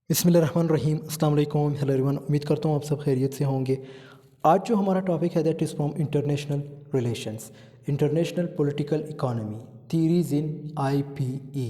बिस्मिल्लाहिर्रहमानिर्रहीम। अस्सलाम वालेकुम। हेलो एवरीवन, उम्मीद करता हूँ आप सब खैरियत से होंगे। आज जो हमारा टॉपिक है that is from international relations, international political economy, theories in IPE.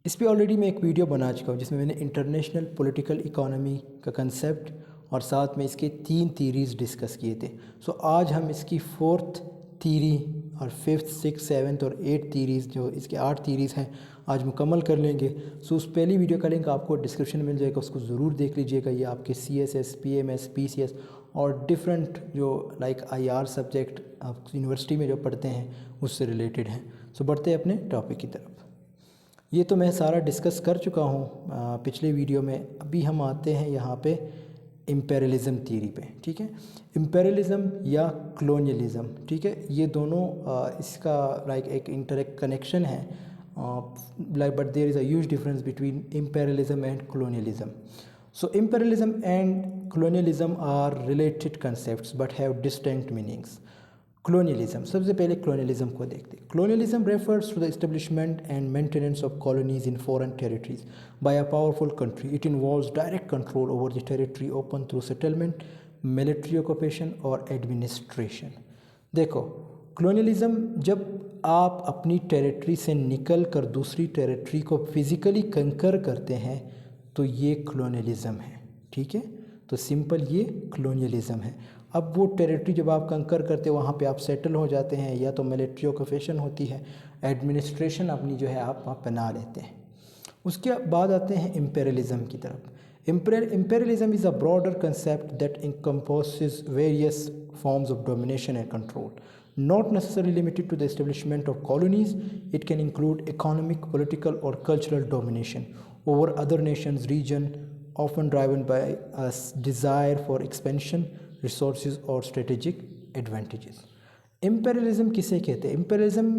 इस पे ऑलरेडी मैं एक वीडियो बना चुका हूँ जिसमें मैंने इंटरनेशनल पॉलिटिकल इकोनॉमी का कंसेप्ट और साथ में इसके 3 थीरीज़ डिस्कस किए थे। सो आज हम इसकी 4th थीरी और 5th 6th 7th और 8th थीरीज़, जो इसके 8 थीरीज़ हैं, आज मुकम्मल कर लेंगे। सो उस पहली वीडियो का लिंक आपको डिस्क्रिप्शन में मिल जाएगा, उसको ज़रूर देख लीजिएगा। ये आपके CSS, PMS, PCS और डिफरेंट जो लाइक IR सब्जेक्ट आप यूनिवर्सिटी में जो पढ़ते हैं उससे रिलेटेड हैं। सो बढ़ते हैं अपने टॉपिक की तरफ। ये तो मैं सारा डिस्कस कर चुका हूँ पिछले वीडियो में। अभी हम आते हैं यहाँ पे इम्पेरियलिज़म थीरी पे। ठीक है, इम्पेरियलिज़म या कलोनियलिज़म, ठीक है, ये दोनों इसका लाइक एक इंटरेक्ट कनेक्शन है, like but there is a huge difference between imperialism and colonialism. So imperialism and colonialism are related concepts but have distinct meanings. Colonialism, सबसे पहले colonialism को देखते हैं. Colonialism refers to the establishment and maintenance of colonies in foreign territories by a powerful country. It involves direct control over the territory open through settlement, military occupation or administration. देखो, कलोनियलिज़म जब आप अपनी territory से निकल कर दूसरी territory को physically कंकर करते हैं तो ये कलोनियलिज़म है। ठीक है, तो सिंपल ये कलोनियलिज़म है। अब वो टेरिटरी जब आप कंकर करते हो वहाँ पे आप सेटल हो जाते हैं, या तो मिलिट्री ऑक्यूपेशन होती है, एडमिनिस्ट्रेशन अपनी जो है आप वहाँ बना लेते हैं। उसके बाद आते हैं इम्पेरियलिज़म की तरफ। Imperialism is a broader concept that encompasses various forms of domination and control, not necessarily limited to the establishment of colonies. It can include economic, political, or cultural domination over other nations, region, often driven by a desire for expansion, resources, or strategic advantages. Imperialism किसे कहते हैं? Imperialism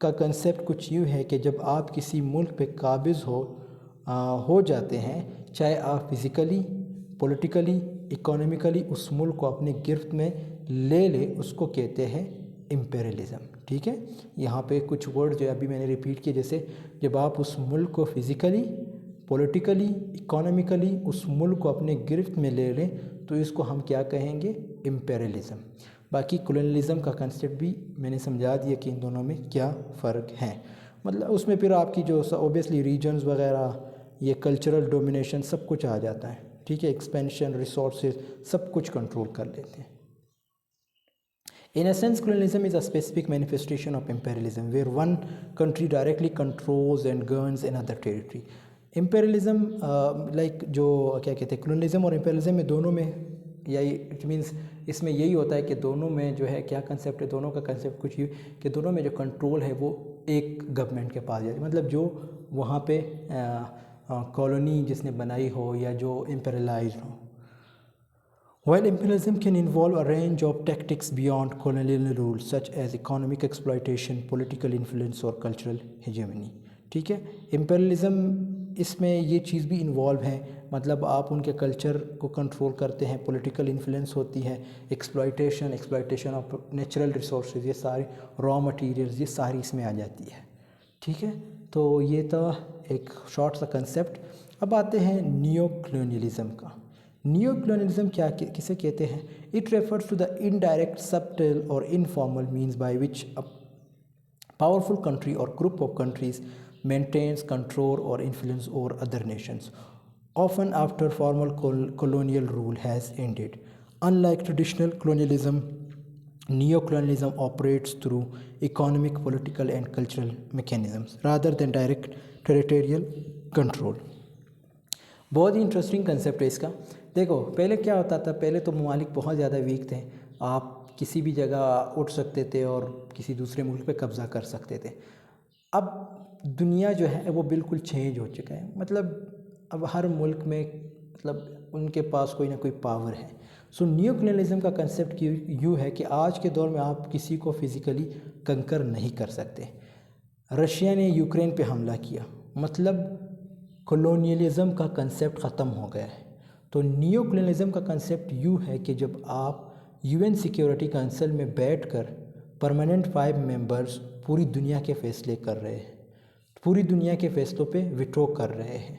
का concept कुछ यूँ है कि जब आप किसी मुल्क पे काबिज़ हो जाते हैं, चाहे आप फिज़िकली, पॉलिटिकली, इकोनॉमिकली उस मुल्क को अपने गिरफ्त में ले ले, उसको कहते हैं इम्पेरियलिज़म। ठीक है, यहाँ पे कुछ वर्ड जो अभी मैंने रिपीट किए, जैसे जब आप उस मुल्क को फिज़िकली, पॉलिटिकली, इकोनॉमिकली उस मुल्क को अपने गिरफ्त में ले लें तो इसको हम क्या कहेंगे? इम्पेरियलिज़म। बाकी कॉलोनियलिज़म का कंसेप्ट भी मैंने समझा दिया कि इन दोनों में क्या फ़र्क है। मतलब उसमें फिर आपकी जो ओबियसली रीजन्स वगैरह, ये कल्चरल डोमिनेशन सब कुछ आ जाता है। ठीक है, एक्सपेंशन, रिसोर्सेज सब कुछ कंट्रोल कर लेते हैं। In a sense, colonialism is a specific manifestation of imperialism, where one country directly controls and governs another territory. Imperialism, like जो क्या कहते हैं, colonialism और imperialism में दोनों में यही, इट मीन्स इसमें यही होता है कि दोनों में जो है क्या कंसेप्ट है, दोनों का कंसेप्ट कुछ ये कि दोनों में जो कंट्रोल है वो एक गवर्नमेंट के पास जाती है। मतलब जो वहाँ पे कॉलोनी जिसने बनाई हो या जो imperialized हो। While imperialism can involve a range of tactics beyond colonial rules such as economic exploitation, political influence और cultural hegemony. ठीक है, imperialism इसमें ये चीज़ भी इन्वॉल्व है, मतलब आप उनके कल्चर को कंट्रोल करते हैं, पॉलिटिकल इन्फ्लुएंस होती है, एक्सप्लॉयटेशन ऑफ नेचुरल रिसोर्सेज, ये सारे रॉ मटेरियल्स, ये सारी इसमें आ जाती है। ठीक है, तो ये तो एक शॉर्ट सा कंसेप्ट। अब आते हैं नियो कलोनियलिज़म का। नियो कलोनियलिज़म किसे कहते हैं? It refers to the indirect, subtle और informal means by which a powerful country और group of countries maintains control or influence over other nations, often after formal colonial rule has ended. Unlike traditional colonialism, neo-colonialism operates through economic, political and cultural mechanisms rather than direct territorial control. बहुत ही interesting concept है इसका। देखो, पहले क्या होता था, पहले तो ममालिक बहुत ज़्यादा वीक थे, आप किसी भी जगह उठ सकते थे और किसी दूसरे मुल्क पे कब्ज़ा कर सकते थे। अब दुनिया जो है वो बिल्कुल चेंज हो चुका है, मतलब अब हर मुल्क में मतलब उनके पास कोई ना कोई पावर है। सो न्यू कलोनियलिज्म का कंसेप्ट यूँ है कि आज के दौर में आप किसी को फिज़िकली कंकर नहीं कर सकते। रशिया ने यूक्रेन पे हमला किया, मतलब कलोनियलिज्म का कंसेप्ट ख़त्म हो गया है। तो नियो कलोनियलिज्म का कंसेप्ट यूँ है कि जब आप UN सिक्योरिटी काउंसिल में बैठकर परमानेंट 5 मेंबर्स पूरी दुनिया के फ़ैसले कर रहे हैं, पूरी दुनिया के फ़ैसलों पे विट्रो कर रहे हैं,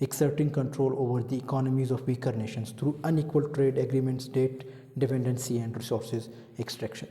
exerting control over the economies of weaker nations through unequal trade agreements, state dependency and resources extraction.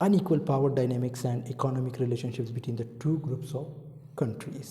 unequal power dynamics and economic relationships between the two groups of countries.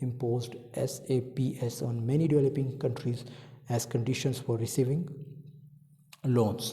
imposed SAPS on many developing countries as conditions for receiving loans.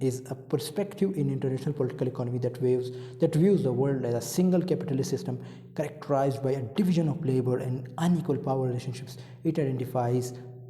is a perspective in international political economy that views the world as a single capitalist system characterized by a division of labor and unequal power relationships. It identifies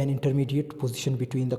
an intermediate position between the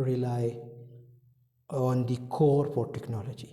rely on the core for technology،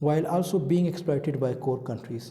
while also being exploited by core countries،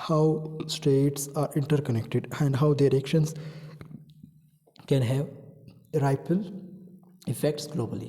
how states are interconnected and how their actions can have ripple effects globally،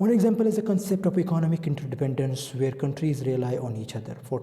One example is the concept of economic interdependence where countries rely on each other for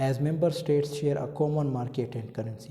as member states share a common market and currency۔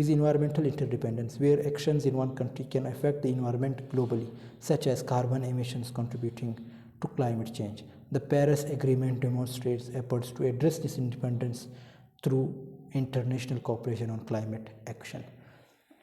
is environmental interdependence where actions in one country can affect the environment globally such as carbon emissions contributing to climate change۔ The Paris Agreement demonstrates efforts to address this interdependence through international cooperation on climate action۔